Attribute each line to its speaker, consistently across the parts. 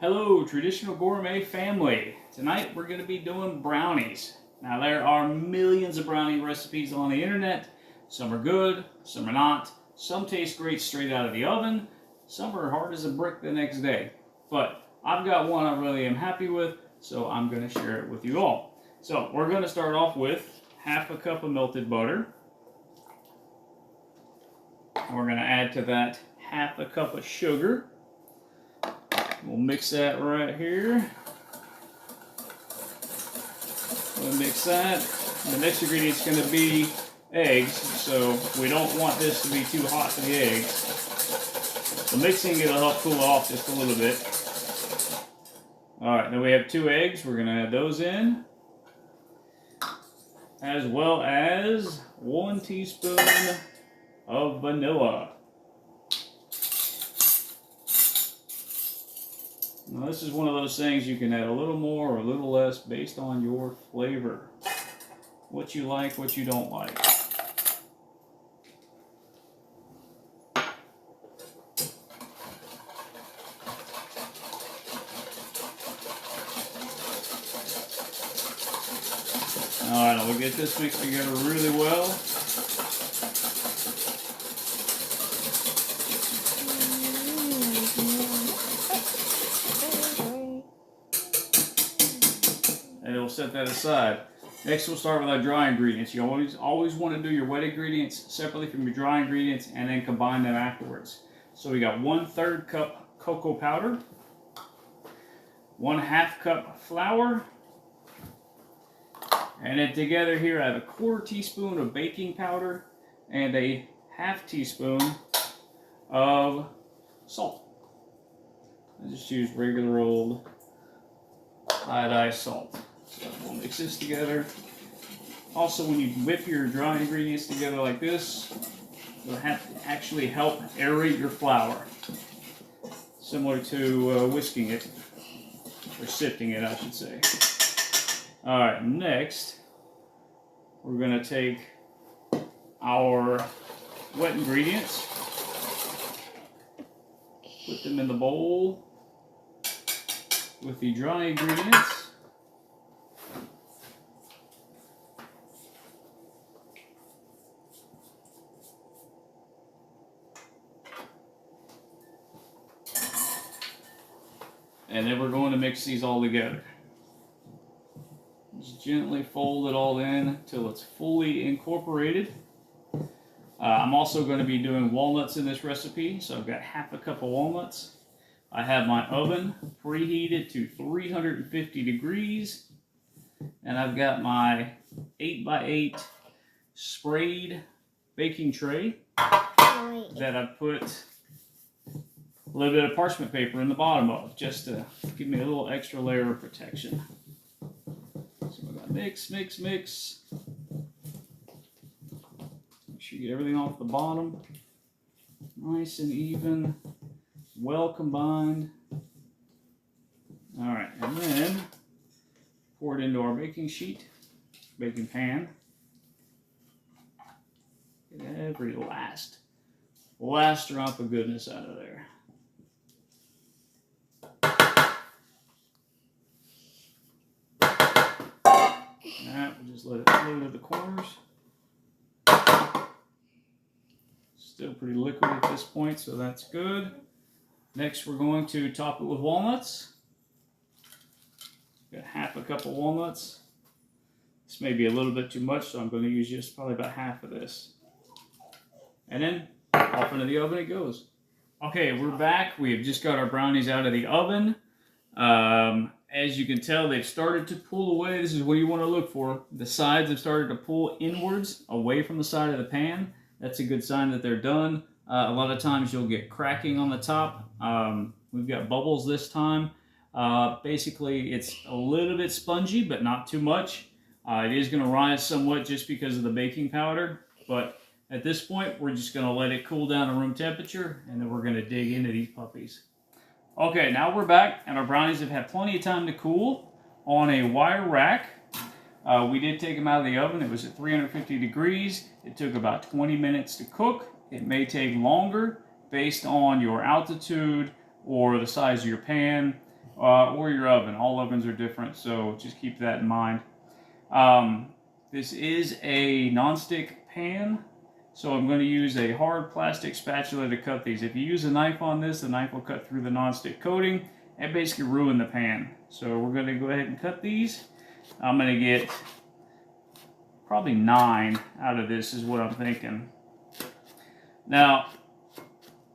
Speaker 1: Hello, traditional gourmet family. Tonight we're going to be doing brownies. Now there are millions of brownie recipes on the internet. Some are good, some are not. Some taste great straight out of the oven. Some are hard as a brick the next day. But I've got one I really am happy with, so I'm going to share it with you all. So we're going to start off with half a cup of melted butter. We're going to add to that half a cup of sugar. We'll mix that right here. We'll mix that. The next ingredient is going to be eggs, so we don't want this to be too hot for the eggs. So mixing it will help cool it off just a little bit. Alright, then we have 2 eggs. We're going to add those in. As well as 1 teaspoon of vanilla. Now this is one of those things you can add a little more or a little less based on your flavor. What you like, what you don't like. Alright, we'll get this mixed together really well. And we'll set that aside. Next we'll start with our dry ingredients. You always want to do your wet ingredients separately from your dry ingredients and then combine them afterwards. So we got 1/3 cup cocoa powder, 1/2 cup flour, and then together here I have a 1/4 teaspoon of baking powder and a 1/2 teaspoon of salt. I just use regular old iodized salt. So we'll mix this together. Also, when you whip your dry ingredients together like this, you'll have to actually help aerate your flour. Similar to whisking it, or sifting it, I should say. Alright, next, we're going to take our wet ingredients, put them in the bowl with the dry ingredients. And then we're going to mix these all together. Just gently fold it all in until it's fully incorporated. I'm also going to be doing walnuts in this recipe, so I've got 1/2 cup of walnuts. I have my oven preheated to 350 degrees, and I've got my 8x8 sprayed baking tray that I put a little bit of parchment paper in the bottom of, just to give me a little extra layer of protection. So we're going to mix, mix, mix. Make sure you get everything off the bottom. Nice and even, well combined. Alright, and then pour it into our baking sheet, baking pan. Get every last drop of goodness out of there. Alright, we'll just let it flow to the corners. Still pretty liquid at this point, so that's good. Next, we're going to top it with walnuts. Got 1/2 cup of walnuts. This may be a little bit too much, so I'm going to use just probably about half of this. And then off into the oven it goes. Okay, we're back. We have just got our brownies out of the oven. As you can tell, they've started to pull away. This is what you want to look for. The sides have started to pull inwards, away from the side of the pan. That's a good sign that they're done. A lot of times you'll get cracking on the top. We've got bubbles this time. Basically, it's a little bit spongy, but not too much. It is going to rise somewhat just because of the baking powder, but at this point, we're just going to let it cool down to room temperature, and then we're going to dig into these puppies. Okay, now we're back, and our brownies have had plenty of time to cool on a wire rack. We did take them out of the oven. It was at 350 degrees. It took about 20 minutes to cook. It may take longer based on your altitude or the size of your pan or your oven. All ovens are different, so just keep that in mind. This is a non-stick pan, so I'm going to use a hard plastic spatula to cut these. If you use a knife on this, the knife will cut through the non-stick coating and basically ruin the pan. So we're going to go ahead and cut these. I'm going to get probably 9 out of this is what I'm thinking. Now,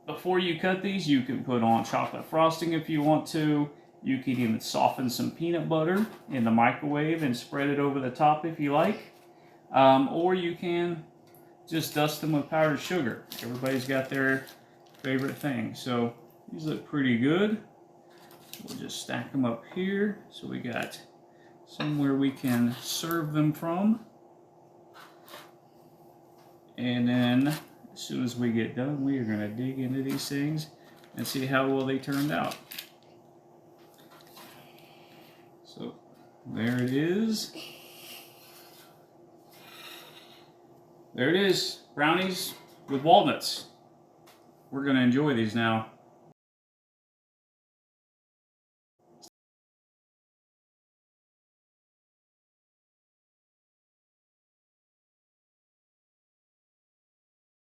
Speaker 1: before you cut these, you can put on chocolate frosting if you want to. You can even soften some peanut butter in the microwave and spread it over the top if you like. Or you can just dust them with powdered sugar. Everybody's got their favorite thing. So these look pretty good. We'll just stack them up here so we got somewhere we can serve them from. And then as soon as we get done, we are going to dig into these things and see how well they turned out. So there it is. There it is, brownies with walnuts. We're going to enjoy these now.